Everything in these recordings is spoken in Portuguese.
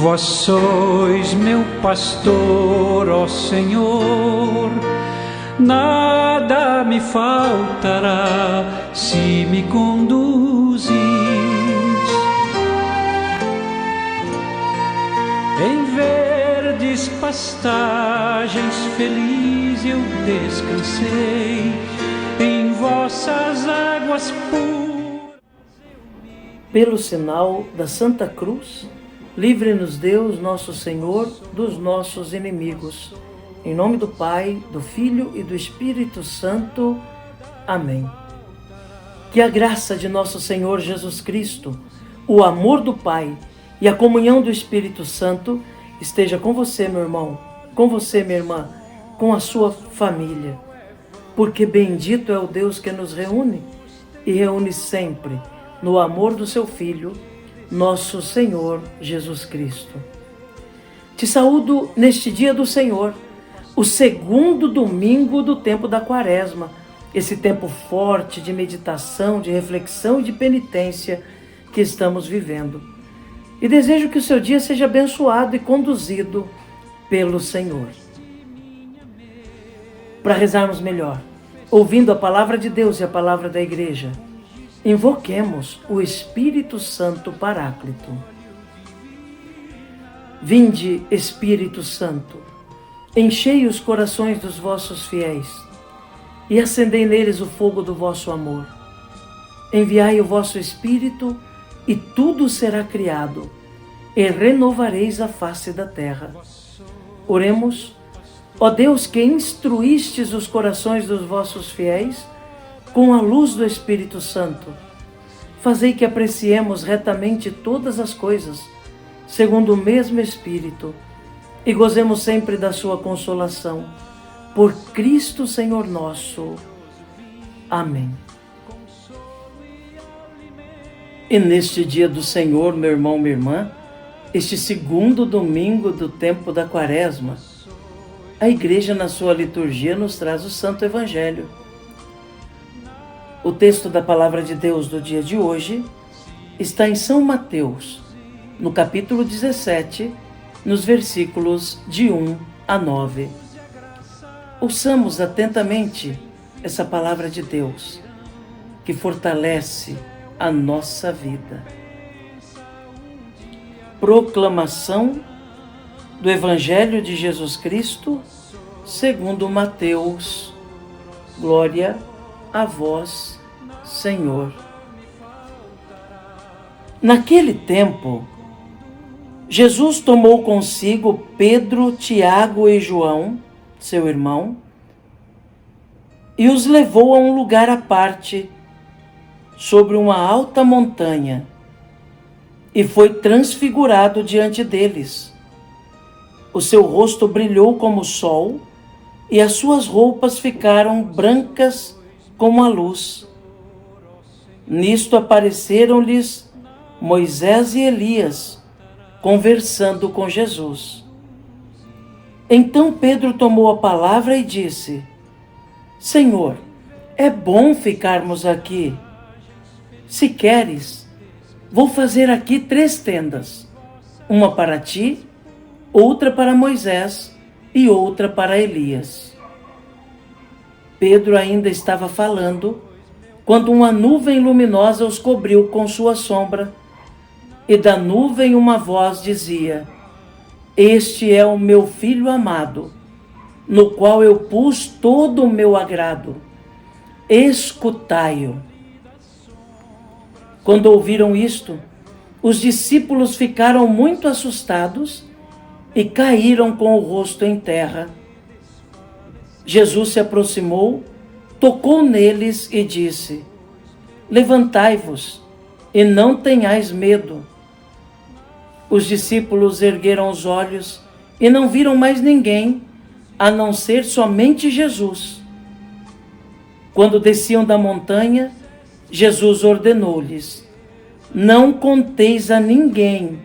Vós sois meu pastor, ó Senhor, nada me faltará se me conduzis. Em verdes pastagens feliz eu descansei, em vossas águas puras. Pelo sinal da Santa Cruz, livre-nos Deus, nosso Senhor, dos nossos inimigos. Em nome do Pai, do Filho e do Espírito Santo. Amém. Que a graça de nosso Senhor Jesus Cristo, o amor do Pai e a comunhão do Espírito Santo esteja com você, meu irmão, com você, minha irmã, com a sua família. Porque bendito é o Deus que nos reúne e reúne sempre no amor do seu Filho, nosso Senhor Jesus Cristo. Te saúdo neste dia do Senhor, o segundo domingo do tempo da Quaresma, esse tempo forte de meditação, de reflexão e de penitência que estamos vivendo. E desejo que o seu dia seja abençoado e conduzido pelo Senhor. Para rezarmos melhor, ouvindo a palavra de Deus e a palavra da Igreja, invoquemos o Espírito Santo Paráclito. Vinde, Espírito Santo, enchei os corações dos vossos fiéis e acendei neles o fogo do vosso amor. Enviai o vosso Espírito e tudo será criado, e renovareis a face da terra. Oremos. Ó Deus, que instruístes os corações dos vossos fiéis com a luz do Espírito Santo, fazei que apreciemos retamente todas as coisas, segundo o mesmo Espírito, e gozemos sempre da sua consolação. Por Cristo Senhor nosso. Amém. E neste dia do Senhor, meu irmão, minha irmã, este segundo domingo do tempo da Quaresma, a Igreja na sua liturgia nos traz o Santo Evangelho. O texto da Palavra de Deus do dia de hoje está em São Mateus, no capítulo 17, nos versículos de 1 a 9. Ouçamos atentamente essa Palavra de Deus, que fortalece a nossa vida. Proclamação do Evangelho de Jesus Cristo, segundo Mateus. Glória a vós, Senhor. Naquele tempo, Jesus tomou consigo Pedro, Tiago e João, seu irmão, e os levou a um lugar à parte, sobre uma alta montanha, e foi transfigurado diante deles. O seu rosto brilhou como o sol, e as suas roupas ficaram brancas como a luz. Nisto apareceram-lhes Moisés e Elias, conversando com Jesus. Então Pedro tomou a palavra e disse: Senhor, é bom ficarmos aqui. Se queres, vou fazer aqui 3 tendas, uma para ti, outra para Moisés e outra para Elias. Pedro ainda estava falando, quando uma nuvem luminosa os cobriu com sua sombra, e da nuvem uma voz dizia: Este é o meu Filho amado, no qual eu pus todo o meu agrado. Escutai-o. Quando ouviram isto, os discípulos ficaram muito assustados e caíram com o rosto em terra. Jesus se aproximou, tocou neles e disse: Levantai-vos e não tenhais medo. Os discípulos ergueram os olhos e não viram mais ninguém, a não ser somente Jesus. Quando desciam da montanha, Jesus ordenou-lhes: Não conteis a ninguém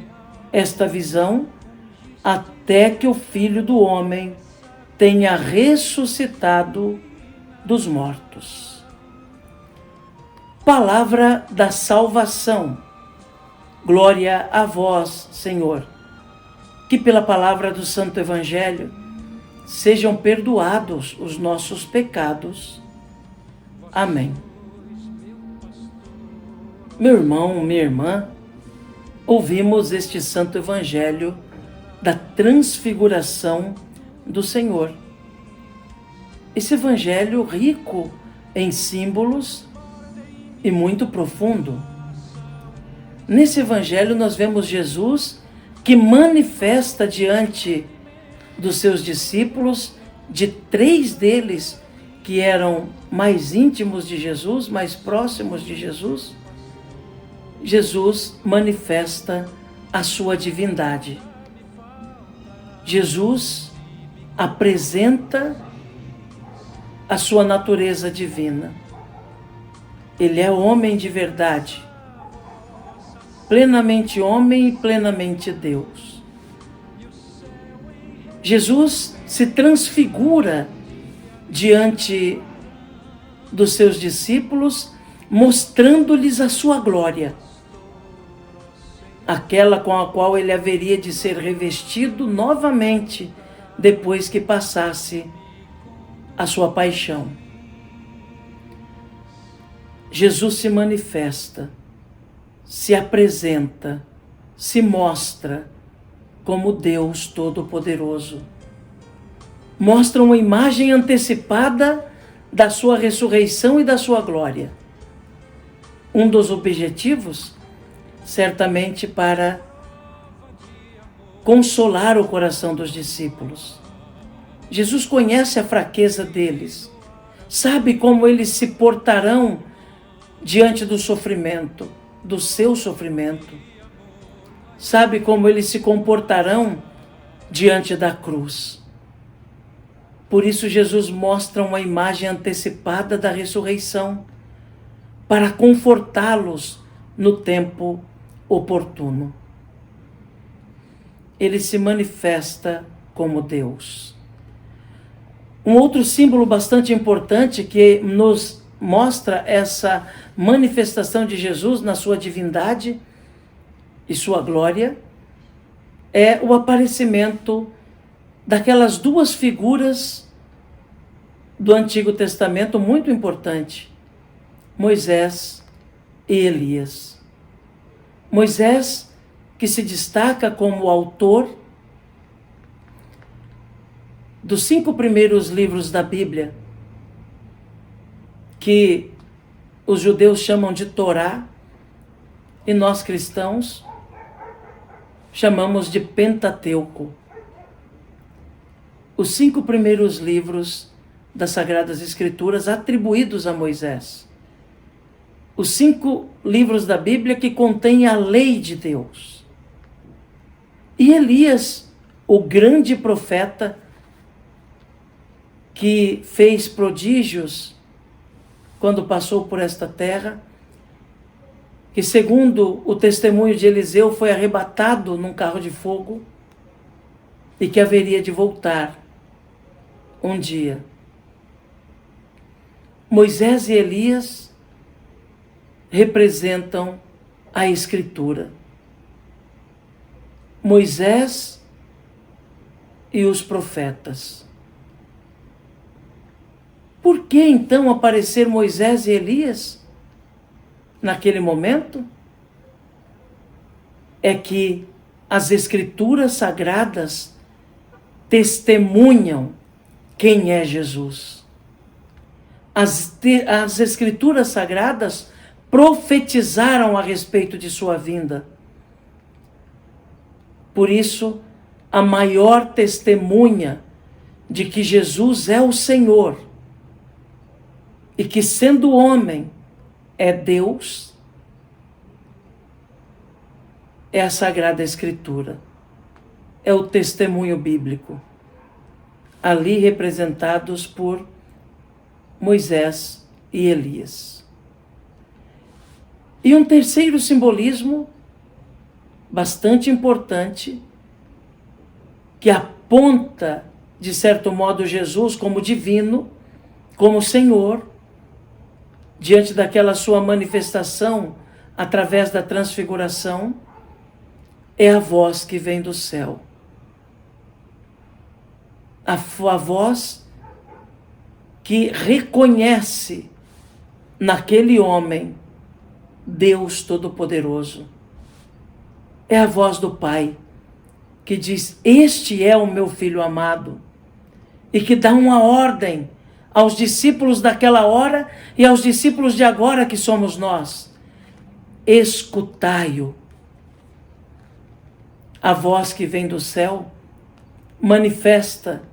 esta visão, até que o Filho do Homem tenha ressuscitado dos mortos. Palavra da salvação. Glória a vós, Senhor. que pela palavra do Santo Evangelho sejam perdoados os nossos pecados. Amém. Meu irmão, minha irmã, ouvimos este Santo Evangelho da transfiguração do Senhor. Esse Evangelho rico em símbolos e muito profundo. Nesse Evangelho nós vemos Jesus que manifesta diante dos seus discípulos, de 3 deles que eram mais íntimos de Jesus, mais próximos de Jesus, Jesus manifesta a sua divindade. Jesus apresenta a sua natureza divina. Ele é homem de verdade, plenamente homem e plenamente Deus. Jesus se transfigura diante dos seus discípulos, mostrando-lhes a sua glória, aquela com a qual ele haveria de ser revestido novamente depois que passasse a sua paixão. Jesus se manifesta, se apresenta, se mostra como Deus Todo-Poderoso. Mostra uma imagem antecipada da sua ressurreição e da sua glória. Um dos objetivos, certamente para consolar o coração dos discípulos. Jesus conhece a fraqueza deles, sabe como eles se portarão diante do sofrimento, do seu sofrimento, sabe como eles se comportarão diante da cruz. Por isso Jesus mostra uma imagem antecipada da ressurreição, para confortá-los no tempo oportuno. Ele se manifesta como Deus. Um outro símbolo bastante importante que nos mostra essa manifestação de Jesus na sua divindade e sua glória é o aparecimento daquelas 2 figuras do Antigo Testamento muito importante, Moisés e Elias. Moisés, que se destaca como autor dos 5 primeiros livros da Bíblia, que os judeus chamam de Torá, e nós cristãos chamamos de Pentateuco. Os 5 primeiros livros das Sagradas Escrituras atribuídos a Moisés. Os 5 livros da Bíblia que contêm a lei de Deus. E Elias, o grande profeta que fez prodígios quando passou por esta terra, que segundo o testemunho de Eliseu foi arrebatado num carro de fogo e que haveria de voltar um dia. Moisés e Elias representam a Escritura. Moisés e os profetas. Por que então aparecer Moisés e Elias naquele momento? É que as Escrituras Sagradas testemunham quem é Jesus. As Escrituras Sagradas profetizaram a respeito de sua vinda. Por isso, a maior testemunha de que Jesus é o Senhor e que, sendo homem, é Deus, é a Sagrada Escritura, é o testemunho bíblico, ali representados por Moisés e Elias. E um terceiro simbolismo bastante importante, que aponta, de certo modo, Jesus como divino, como Senhor, diante daquela sua manifestação através da transfiguração, é a voz que vem do céu. a voz que reconhece naquele homem Deus Todo-Poderoso. É a voz do Pai que diz: este é o meu filho amado, e que dá uma ordem aos discípulos daquela hora e aos discípulos de agora, que somos nós: escutai-o. A voz que vem do céu manifesta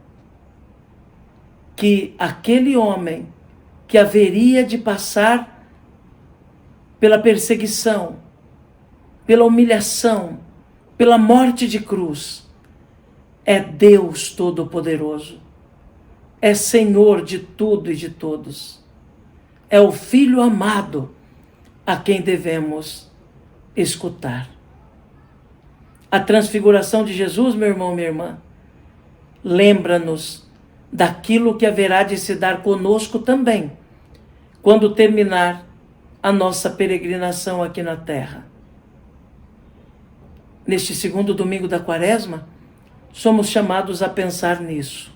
que aquele homem que haveria de passar pela perseguição, pela humilhação, pela morte de cruz, é Deus Todo-Poderoso, é Senhor de tudo e de todos, é o Filho amado a quem devemos escutar. A transfiguração de Jesus, meu irmão, minha irmã, lembra-nos daquilo que haverá de se dar conosco também, quando terminar a nossa peregrinação aqui na terra. Neste segundo domingo da Quaresma, somos chamados a pensar nisso,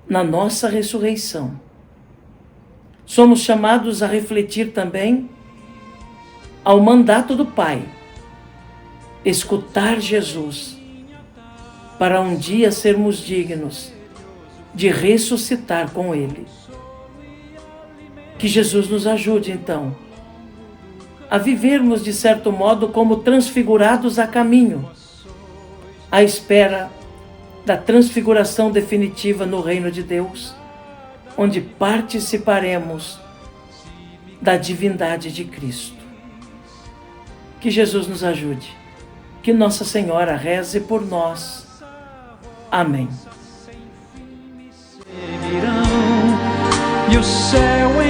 na nossa ressurreição. Somos chamados a refletir também ao mandato do Pai, escutar Jesus, para um dia sermos dignos de ressuscitar com Ele. Que Jesus nos ajude, então, a vivermos, de certo modo, como transfigurados a caminho, à espera da transfiguração definitiva no reino de Deus, onde participaremos da divindade de Cristo. Que Jesus nos ajude. Que Nossa Senhora reze por nós. Amém. E o céu